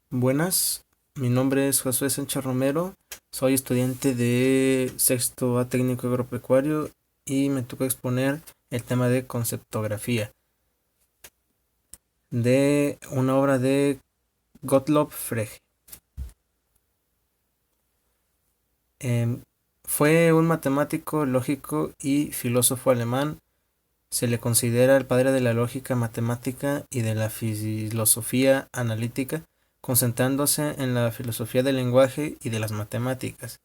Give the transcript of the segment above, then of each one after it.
Buenas, mi nombre es Josué Sánchez Romero, soy estudiante de sexto A técnico agropecuario y me toca exponer el tema de conceptografía de una obra de Gottlob Frege. Em, Fue un matemático, lógico y filósofo alemán. Se le considera el padre de la lógica matemática y de la filosofía analítica, concentrándose en la filosofía del lenguaje y de las matemáticas.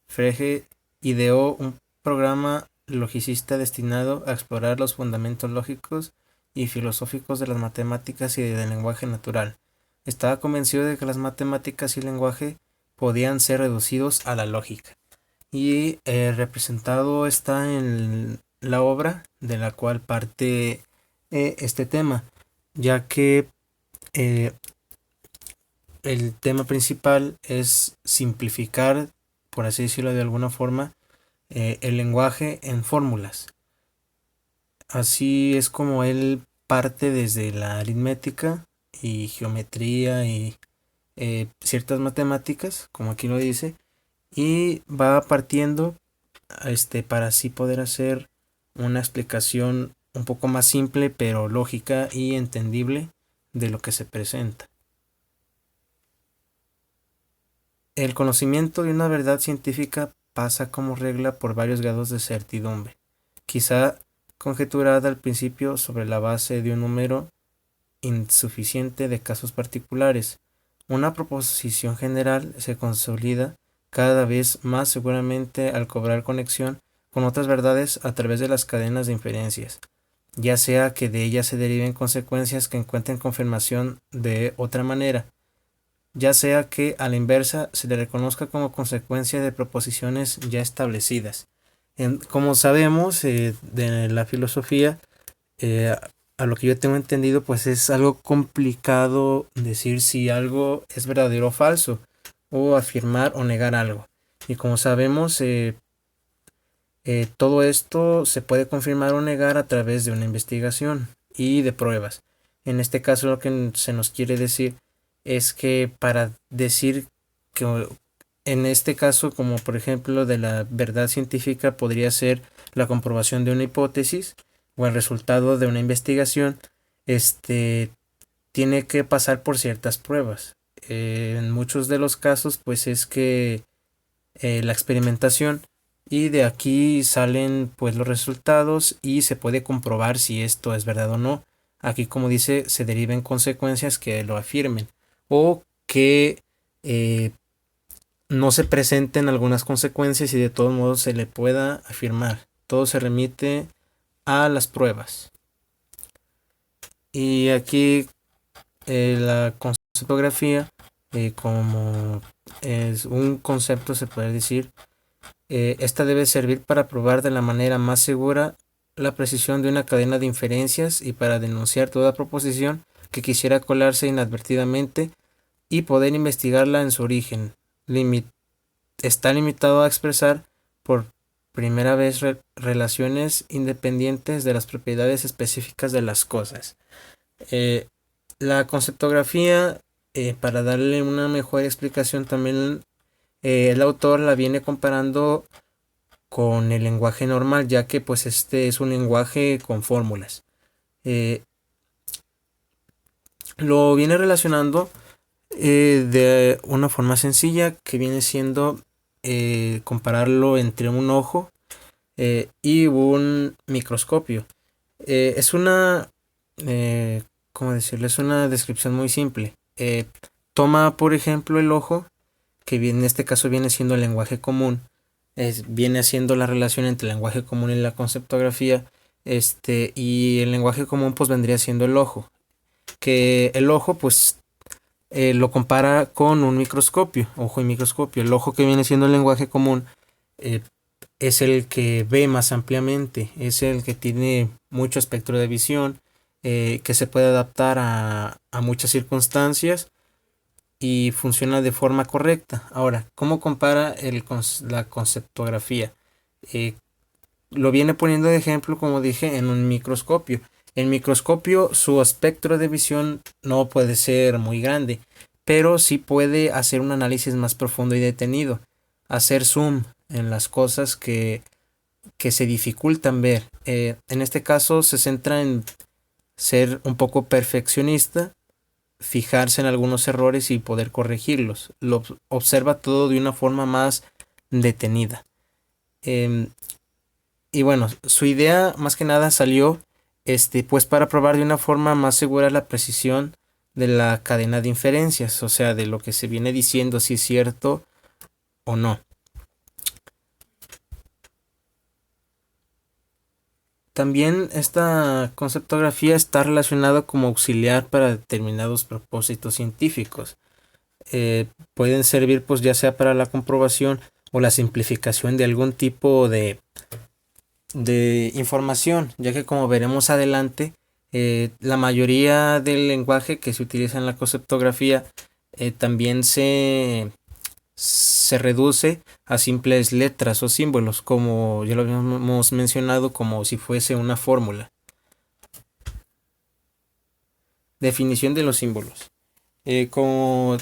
Frege ideó un programa logicista destinado a explorar los fundamentos lógicos y filosóficos de las matemáticas y del lenguaje natural. Estaba convencido de que las matemáticas y el lenguaje podían ser reducidos a la lógica. Y representado está en la obra de la cual parte este tema, ya que eh, el tema principal es simplificar, por así decirlo de alguna forma, el lenguaje en fórmulas. Así es como él parte desde la aritmética y geometría y ciertas matemáticas, como aquí lo dice, y va partiendo para así poder hacer una explicación un poco más simple pero lógica y entendible de lo que se presenta. El conocimiento de una verdad científica pasa como regla por varios grados de certidumbre, quizá conjeturada al principio sobre la base de un número insuficiente de casos particulares. Una proposición general se consolida cada vez más seguramente al cobrar conexión con otras verdades a través de las cadenas de inferencias, ya sea que de ellas se deriven consecuencias que encuentren confirmación de otra manera, ya sea que a la inversa se le reconozca como consecuencia de proposiciones ya establecidas. Como sabemos de la filosofía, eh, a lo que yo tengo entendido, pues es algo complicado decir si algo es verdadero o falso, o afirmar o negar algo. Y como sabemos, todo esto se puede confirmar o negar a través de una investigación y de pruebas. En este caso lo que se nos quiere decir es que para decir que en este caso, como por ejemplo de la verdad científica, podría ser la comprobación de una hipótesis o el resultado de una investigación, este tiene que pasar por ciertas pruebas. En muchos de los casos, pues es que la experimentación y de aquí salen pues los resultados y se puede comprobar si esto es verdad o no. Aquí como dice se deriven consecuencias que lo afirmen o que eh, no se presenten algunas consecuencias y de todos modos se le pueda afirmar. Todo se remite a las pruebas. Y aquí la conceptografía como es un concepto se puede decir. Esta debe servir para probar de la manera más segura la precisión de una cadena de inferencias y para denunciar toda proposición que quisiera colarse inadvertidamente y poder investigarla en su origen. Está limitado a expresar por primera vez relaciones independientes de las propiedades específicas de las cosas. Eh, la conceptografía, para darle una mejor explicación también, el autor la viene comparando con el lenguaje normal, ya que pues este es un lenguaje con fórmulas. Eh, lo viene relacionando de una forma sencilla que viene siendo compararlo entre un ojo y un microscopio. Es una, ¿cómo decirlo? Es una descripción muy simple. Toma, por ejemplo, el ojo, que en este caso viene siendo el lenguaje común, viene siendo la relación entre el lenguaje común y la conceptografía, y el lenguaje común pues vendría siendo el ojo, que el ojo pues lo compara con un microscopio, ojo y microscopio. El ojo que viene siendo el lenguaje común eh, es el que ve más ampliamente, es el que tiene mucho espectro de visión, que se puede adaptar a muchas circunstancias y funciona de forma correcta. Ahora, ¿cómo compara la conceptografía? Eh, lo viene poniendo de ejemplo, como dije, en un microscopio. El microscopio, su espectro de visión no puede ser muy grande, pero sí puede hacer un análisis más profundo y detenido, hacer zoom en las cosas que se dificultan ver. En este caso se centra en ser un poco perfeccionista, fijarse en algunos errores y poder corregirlos. Lo observa todo de una forma más detenida. Em, y bueno, su idea más que nada salió pues para probar de una forma más segura la precisión de la cadena de inferencias, o sea, de lo que se viene diciendo, si es cierto o no. También esta conceptografía está relacionada como auxiliar para determinados propósitos científicos. Pueden servir pues ya sea para la comprobación o la simplificación de algún tipo de información, ya que como veremos adelante, la mayoría del lenguaje que se utiliza en la conceptografía también se reduce a simples letras o símbolos, como ya lo habíamos mencionado, como si fuese una fórmula. Definición de los símbolos. Como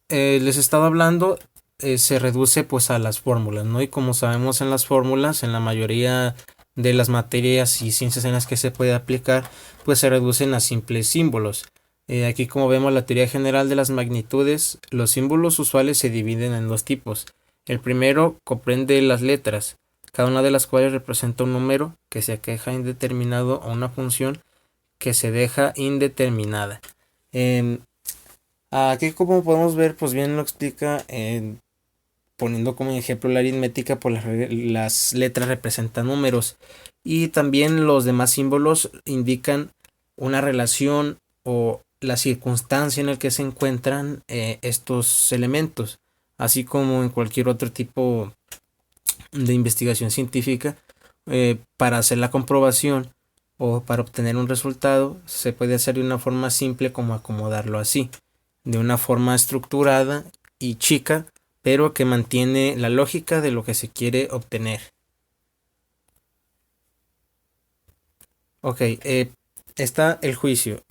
les estaba hablando, se reduce pues a las fórmulas, ¿no? Y como sabemos en las fórmulas, en la mayoría de las materias y ciencias en las que se puede aplicar, pues se reducen a simples símbolos. Aquí como vemos la teoría general de las magnitudes, los símbolos usuales se dividen en dos tipos. El primero comprende las letras, cada una de las cuales representa un número que se queja indeterminado o una función que se deja indeterminada. Aquí como podemos ver, pues bien lo explica poniendo como ejemplo la aritmética, por las letras representan números y también los demás símbolos indican una relación o la circunstancia en la que se encuentran estos elementos, así como en cualquier otro tipo de investigación científica. Para hacer la comprobación o para obtener un resultado se puede hacer de una forma simple como acomodarlo así, de una forma estructurada y chica, pero que mantiene la lógica de lo que se quiere obtener. Ok, está el juicio.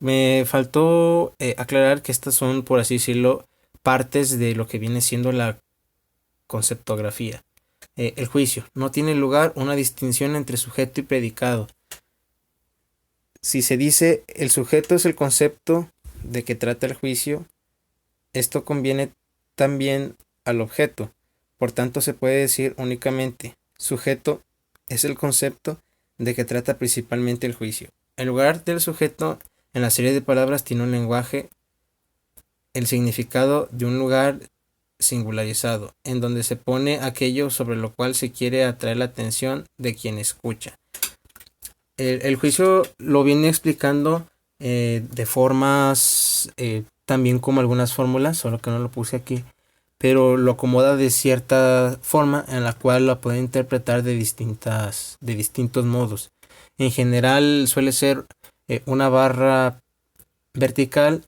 Me faltó aclarar que estas son, por así decirlo, partes de lo que viene siendo la conceptografía. El juicio. No tiene lugar una distinción entre sujeto y predicado. Si se dice el sujeto es el concepto de que trata el juicio, esto conviene también al objeto. Por tanto, se puede decir únicamente sujeto es el concepto de que trata principalmente el juicio. En lugar del sujeto, en la serie de palabras tiene un lenguaje, el significado de un lugar singularizado, en donde se pone aquello sobre lo cual se quiere atraer la atención de quien escucha. El juicio lo viene explicando de formas también como algunas fórmulas, solo que no lo puse aquí, pero lo acomoda de cierta forma en la cual lo puede interpretar de distintos modos. En general suele ser una barra vertical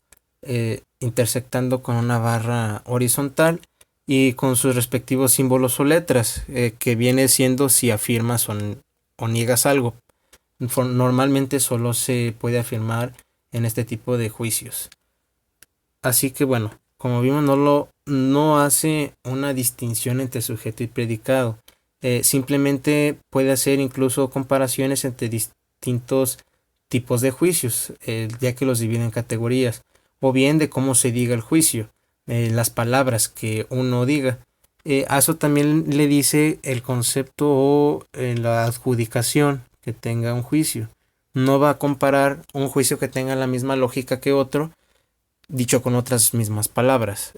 intersectando con una barra horizontal y con sus respectivos símbolos o letras, que viene siendo si afirmas o niegas algo. Normalmente solo se puede afirmar en este tipo de juicios. Así que bueno, como vimos, no hace una distinción entre sujeto y predicado. Simplemente puede hacer incluso comparaciones entre distintos tipos de juicios, ya que los divide en categorías, o bien de cómo se diga el juicio, las palabras que uno diga. A eso también le dice el concepto o la adjudicación que tenga un juicio. No va a comparar un juicio que tenga la misma lógica que otro, dicho con otras mismas palabras.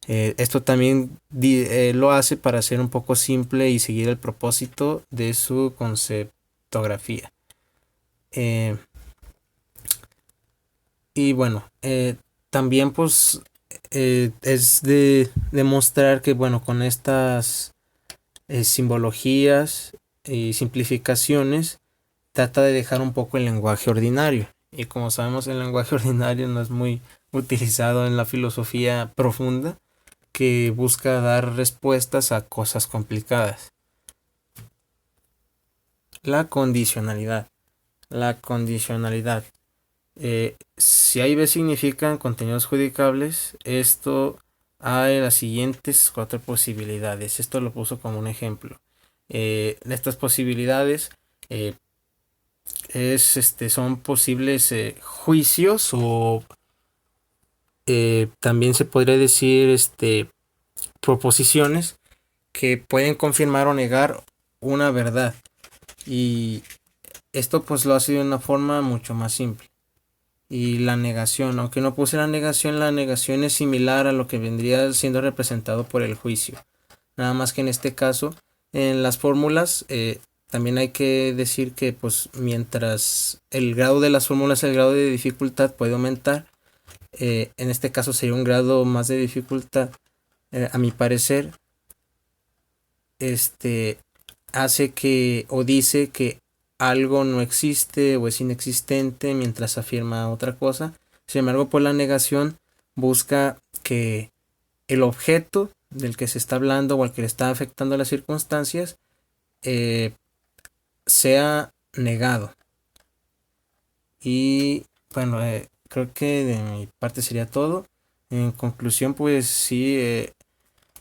Esto también lo hace para ser un poco simple y seguir el propósito de su conceptografía. Y bueno, también pues es de demostrar que bueno, con estas simbologías y simplificaciones trata de dejar un poco el lenguaje ordinario. Y como sabemos, el lenguaje ordinario no es muy utilizado en la filosofía profunda, que busca dar respuestas a cosas complicadas. La condicionalidad. La condicionalidad. Si A y B significan contenidos judicables, esto hay las siguientes cuatro posibilidades. Esto lo puso como un ejemplo. Estas posibilidades eh, son posibles juicios o también se podría decir proposiciones que pueden confirmar o negar una verdad. Y esto pues lo hace de una forma mucho más simple. Y la negación, aunque no puse la negación es similar a lo que vendría siendo representado por el juicio. Nada más que en este caso, en las fórmulas, también hay que decir que pues mientras el grado de las fórmulas, el grado de dificultad puede aumentar, en este caso sería un grado más de dificultad, a mi parecer, hace que o dice que algo no existe o es inexistente mientras afirma otra cosa. Sin embargo, por la negación busca que el objeto del que se está hablando o al que le está afectando las circunstancias sea negado. Y bueno, creo que de mi parte sería todo. En conclusión, pues sí,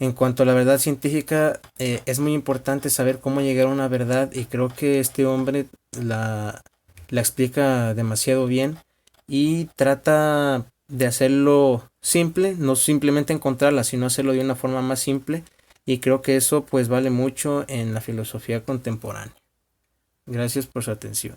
en cuanto a la verdad científica, es muy importante saber cómo llegar a una verdad y creo que este hombre la explica demasiado bien y trata de hacerlo simple, no simplemente encontrarla, sino hacerlo de una forma más simple y creo que eso pues vale mucho en la filosofía contemporánea. Gracias por su atención.